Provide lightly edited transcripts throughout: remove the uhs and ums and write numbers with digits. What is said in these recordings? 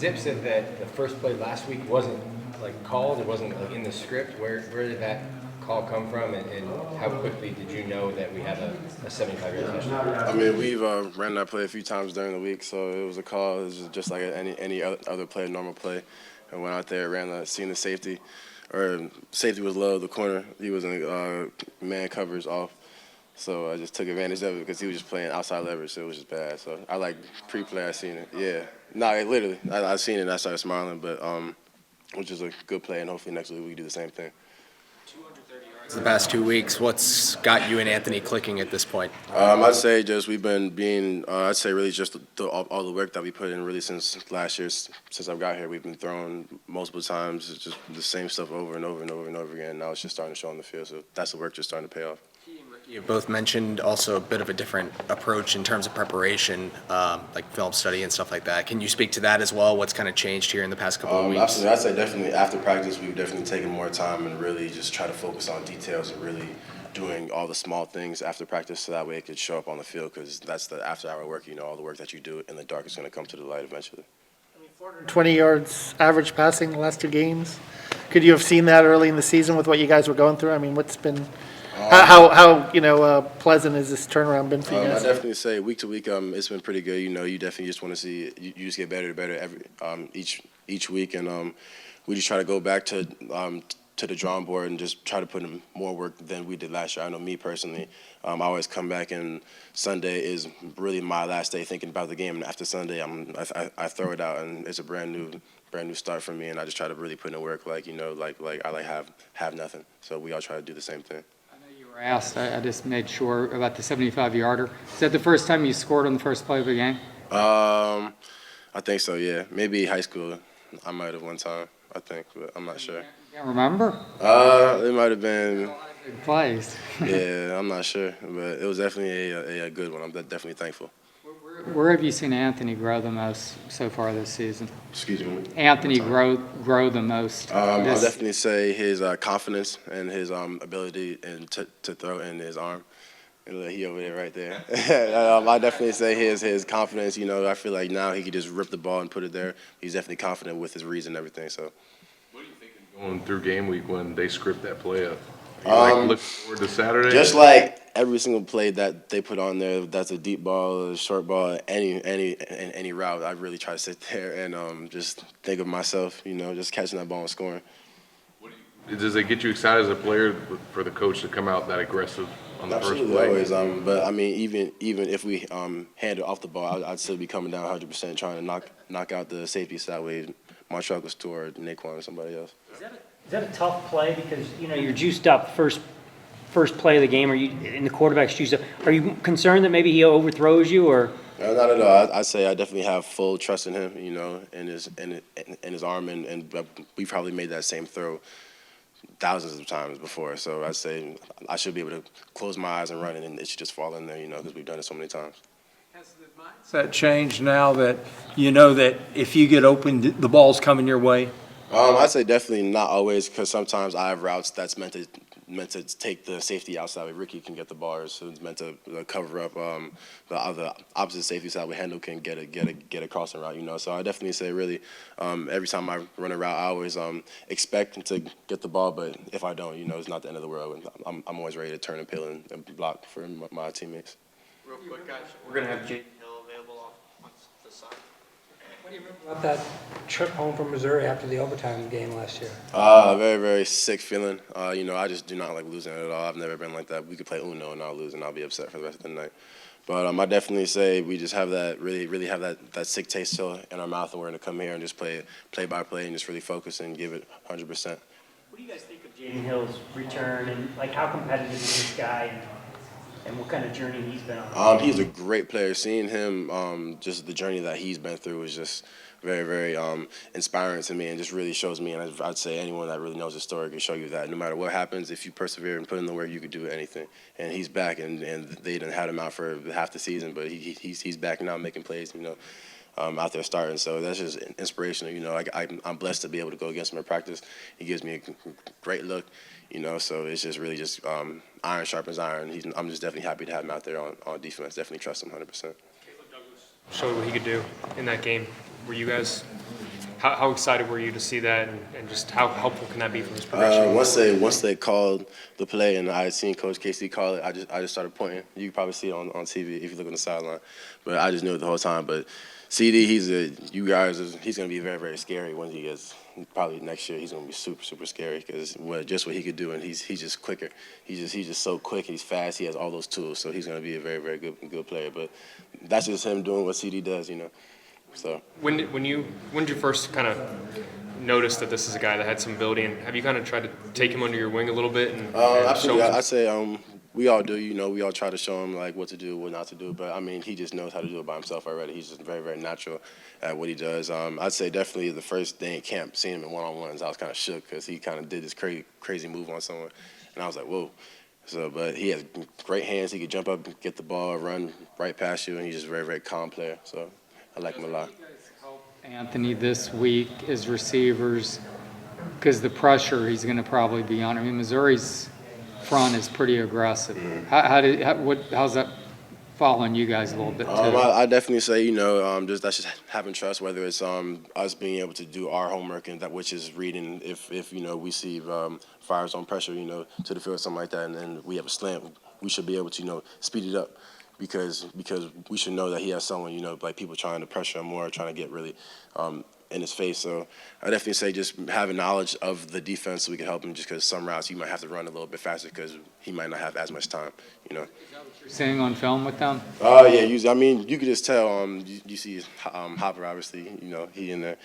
Zip said that the first play last week wasn't like called. It wasn't like in the script. Where did that call come from, and how quickly did you know that we have a 75-yard touchdown? I mean, we've ran that play a few times during the week, so it was a call. It was just like any other play, normal play. And went out there, seen the safety, or safety was low, the corner. He was in man covers off. So I just took advantage of it because he was just playing outside leverage, so it was just bad. So I like pre-play, I seen it. Yeah. No, literally, I seen it and I started smiling, but which is a good play, and hopefully next week we can do the same thing. The past 2 weeks, what's got you and Anthony clicking at this point? I'd say just we've been being, I'd say really just all the work that we put in really since last year, since I've got here. We've been throwing multiple times, it's just the same stuff over and over and over and over again. Now it's just starting to show on the field, so that's the work just starting to pay off. You both mentioned also a bit of a different approach in terms of preparation, like film study and stuff like that. Can you speak to that as well? What's kind of changed here in the past couple of weeks? Absolutely. I'd say definitely after practice, we've definitely taken more time and really just try to focus on details and really doing all the small things after practice so that way it could show up on the field, because that's the after-hour work. You know, all the work that you do in the dark is going to come to the light eventually. 20 yards average passing the last 2 games. Could you have seen that early in the season with what you guys were going through? I mean, what's been how pleasant has this turnaround been for you guys? I definitely say week to week, it's been pretty good. You know, you definitely just want to see you just get better and better each week, and we just try to go back to the drawing board and just try to put in more work than we did last year. I know me personally, I always come back, and Sunday is really my last day thinking about the game, and after Sunday, I throw it out, and it's a brand new start for me, and I just try to really put in work, like I have nothing. So we all try to do the same thing. Asked, I just made sure about the 75-yarder. Is that the first time you scored on the first play of the game? I think so, yeah. Maybe high school. I might have one time, I think, but I'm not sure. You can't remember? It might have been. Big plays. Yeah, I'm not sure, but it was definitely a good one. I'm definitely thankful. Where have you seen Anthony grow the most so far this season? Excuse me. Anthony grow the most. I'll definitely say his confidence and his ability to throw in his arm. And he over there right there. I definitely say his confidence. You know, I feel like now he can just rip the ball and put it there. He's definitely confident with his reads and everything. So. What do you think going through game week when they script that play up? Are you looking forward to Saturday? Just like every single play that they put on there, that's a deep ball, a short ball, any route, I really try to sit there and just think of myself, you know, just catching that ball and scoring. Does it get you excited as a player for the coach to come out that aggressive on the Absolutely, first play? always. But I mean, even if we hand it off the ball, I'd still be coming down 100%, trying to knock out the safety so that way my truck was toward Naquan or somebody else. Is that a tough play because you're juiced up first play of the game? Are you in the quarterback's juiced up? Are you concerned that maybe he overthrows you or? No, not at all. I'd say I definitely have full trust in him, you know, in his arm, and we probably made that same throw thousands of times before. So I'd say I should be able to close my eyes and run it, and it should just fall in there, you know, because we've done it so many times. Has the mindset changed now that you know that if you get open, the ball's coming your way? I'd say definitely not always, because sometimes I have routes that's meant to take the safety outside where Ricky can get the ball, so it's meant to cover up the other opposite safety side where Handel can get a crossing route, you know. So I definitely say really every time I run a route, I always expect to get the ball, but if I don't, you know, it's not the end of the world. I'm always ready to turn and peel and block for my teammates. Real quick, guys, we're going to have Jaden Hill available on the side. What do you remember about that trip home from Missouri after the overtime game last year? Very, very sick feeling. You know, I just do not like losing at all. I've never been like that. We could play Uno and I'll lose and I'll be upset for the rest of the night. But I definitely say we just have that, really have that sick taste still in our mouth, and we're going to come here and just play by play and just really focus and give it 100%. What do you guys think of Jaden Hill's return, and like how competitive is this guy, and what kind of journey he's been on? He's a great player. Seeing him, just the journey that he's been through is just very, very inspiring to me, and just really shows me, and I'd say anyone that really knows his story can show you that no matter what happens, if you persevere and put in the work, you could do anything. And he's back, and they didn't have him out for half the season, but he's back now making plays, you know, out there starting. So that's just inspirational, you know. I'm blessed to be able to go against him in practice. He gives me a great look, you know, so it's just really just iron sharpens iron. I'm just definitely happy to have him out there on defense. Definitely trust him 100%. Showed what he could do in that game. Were you guys how excited were you to see that, and just how helpful can that be for his progression? Once they called the play and I had seen Coach Casey call it, I just started pointing. You can probably see it on TV if you look on the sideline, but I just knew it the whole time. But CD, he's gonna be very, very scary when he gets. Probably next year he's gonna be super, super scary because what he could do, and he's just quicker. He's just so quick. He's fast. He has all those tools, so he's gonna be a very, very good player. But that's just him doing what CD does, you know. So When did you first kind of notice that this is a guy that had some ability, and have you kind of tried to take him under your wing a little bit and absolutely, show him? I'd say we all do. You know, we all try to show him like what to do, what not to do. But I mean, he just knows how to do it by himself already. He's just very, very natural at what he does. I'd say definitely the first day in camp, seeing him in one-on-ones, I was kind of shook because he kind of did this crazy move on someone, and I was like, whoa. So, but he has great hands. He could jump up, get the ball, run right past you, and he's just a very, very calm player. So I like him a lot. Anthony this week as receivers, because the pressure he's going to probably be on. I mean, Missouri's front is pretty aggressive. How's that following you guys a little bit too? I definitely say, you know, that's just having trust. Whether it's us being able to do our homework and that which is reading. If you know we see fire zone pressure, you know, to the field, something like that, and then we have a slant, we should be able to, you know, speed it up. Because we should know that he has someone, you know, like people trying to pressure him more, trying to get really in his face. So I definitely say just having knowledge of the defense so we can help him, just because some routes you might have to run a little bit faster because he might not have as much time, you know. Is that what you're seeing on film with them? Yeah, usually, I mean, you could just tell. You see Hopper, obviously, you know, he in there.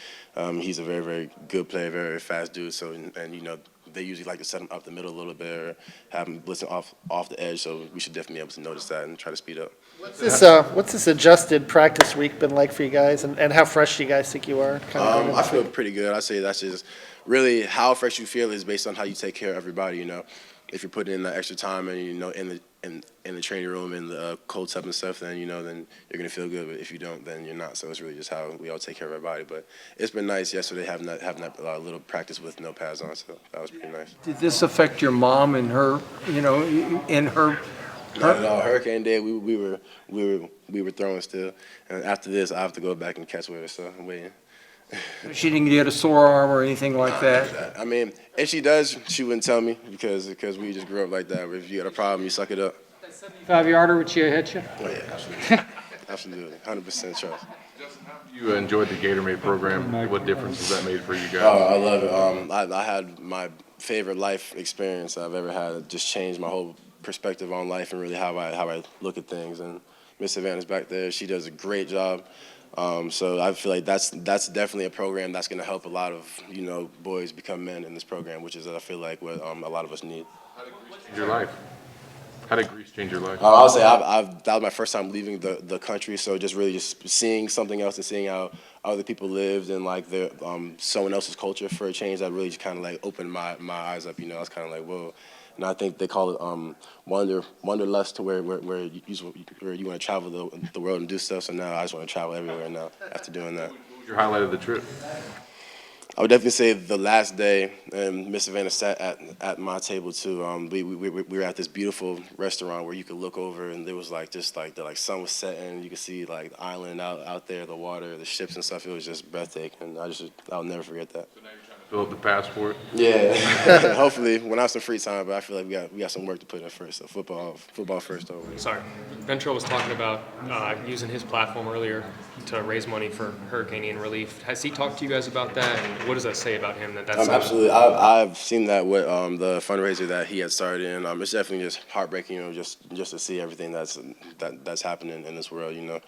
He's a very, very good player, very, very fast dude. So, and you know, they usually like to set him up the middle a little bit or have him blitzing off the edge. So we should definitely be able to notice that and try to speed up. What's this adjusted practice week been like for you guys, and how fresh do you guys think you are? I feel pretty good. I say that's just really how fresh you feel is based on how you take care of everybody. You know, if you're putting in that extra time and you know in the training room in the cold tub and stuff, then you know then you're gonna feel good. But if you don't, then you're not. So it's really just how we all take care of everybody. But it's been nice yesterday having that little practice with no pads on. So that was pretty nice. Did this affect your mom and her, you know, in her? Not at all. Hurricane Day, we were throwing still, and after this, I have to go back and catch with her. So I'm waiting. She didn't get a sore arm or anything like that? I mean, if she does, she wouldn't tell me because we just grew up like that. If you got a problem, you suck it up. That 75-yarder, would she hit you? Oh yeah, absolutely, absolutely, 100% trust. Justin, how have you enjoyed the Gatorade program? What difference has that made for you guys? Oh, I love it. I had my favorite life experience I've ever had. It just changed my whole perspective on life and really how I look at things. And Miss Savannah's back there. She does a great job. So I feel like that's definitely a program that's going to help a lot of, you know, boys become men in this program, which is I feel like what a lot of us need. How did Greece change your life? How did Greece change your life? I would say that was my first time leaving the country, so just really just seeing something else and seeing how other people lived and like their someone else's culture for a change, that really just kind of like opened my eyes up. You know, I was kind of like, whoa. And I think they call it wanderlust, to where you want to travel the world and do stuff. So now I just want to travel everywhere now after doing that. What was your highlight of the trip? I would definitely say the last day, and Miss Savannah sat at my table too. We were at this beautiful restaurant where you could look over, and there was like just like the sun was setting. You could see like the island out there, the water, the ships and stuff. It was just breathtaking. I'll never forget that. So now you're trying to fill up the passport. Yeah, hopefully when I have some free time, but I feel like we got some work to put in first. So football first over. Sorry, Ventrell was talking about using his platform earlier to raise money for Hurricane Ian relief. Has he talked to you guys about that, and what does that say about him? That's absolutely. I've seen that with the fundraiser that he had started, and it's definitely just heartbreaking, you know, just to see everything that's happening in this world, you know.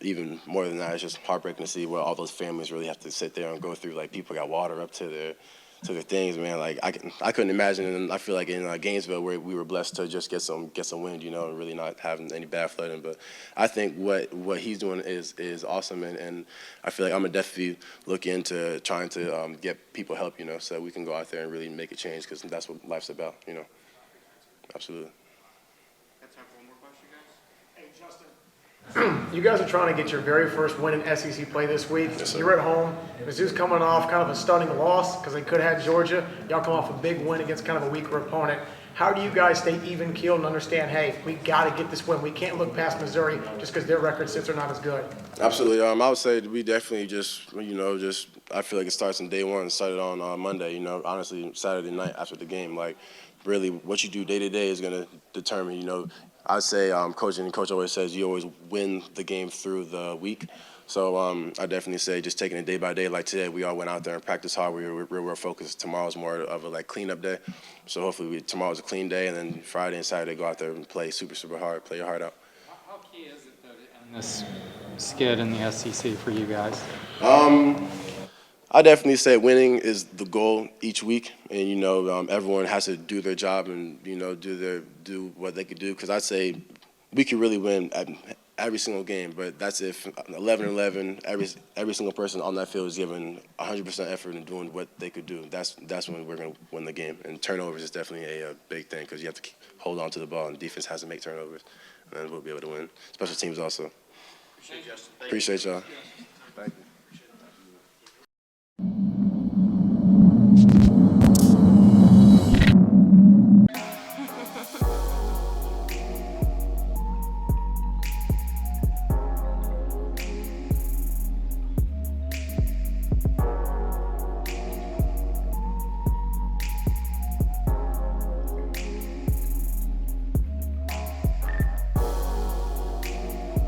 Even more than that, it's just heartbreaking to see what all those families really have to sit there and go through. Like people got water up to their things, man. Like I couldn't imagine, and I feel like in Gainesville where we were blessed to just get some wind, you know, and really not having any bad flooding. But I think what he's doing is awesome, and I feel like I'm gonna definitely look into trying to get people help, you know, so we can go out there and really make a change, because that's what life's about, you know. Absolutely. Got time for one more question, guys? Hey, Justin, You guys are trying to get your very first win in SEC play this week. Yes, sir. You're at home. Mizzou's coming off kind of a stunning loss because they could have had Georgia. Y'all come off a big win against kind of a weaker opponent. How do you guys stay even keeled and understand, hey, we got to get this win. We can't look past Missouri just because their record sits are not as good. Absolutely. I would say we definitely just I feel like it starts on day one. It started on Monday. Honestly, Saturday night after the game. Like, really, what you do day to day is going to determine. I'd say coach always says you always win the game through the week. So I definitely say just taking it day by day. Like today, we all went out there and practiced hard. We were real focused. Tomorrow's more of a cleanup day. So hopefully tomorrow's a clean day, and then Friday and Saturday go out there and play super hard, play your heart out. How key is it, though, to end this skid in the SEC for you guys? I definitely say winning is the goal each week, and everyone has to do their job and do what they could do. Because I'd say we could really win at every single game, but that's if 11-11, every single person on that field is giving 100% effort and doing what they could do. That's when we're going to win the game. And turnovers is definitely a big thing because you have to hold on to the ball, and defense has to make turnovers, and then we'll be able to win. Special teams also. Appreciate y'all.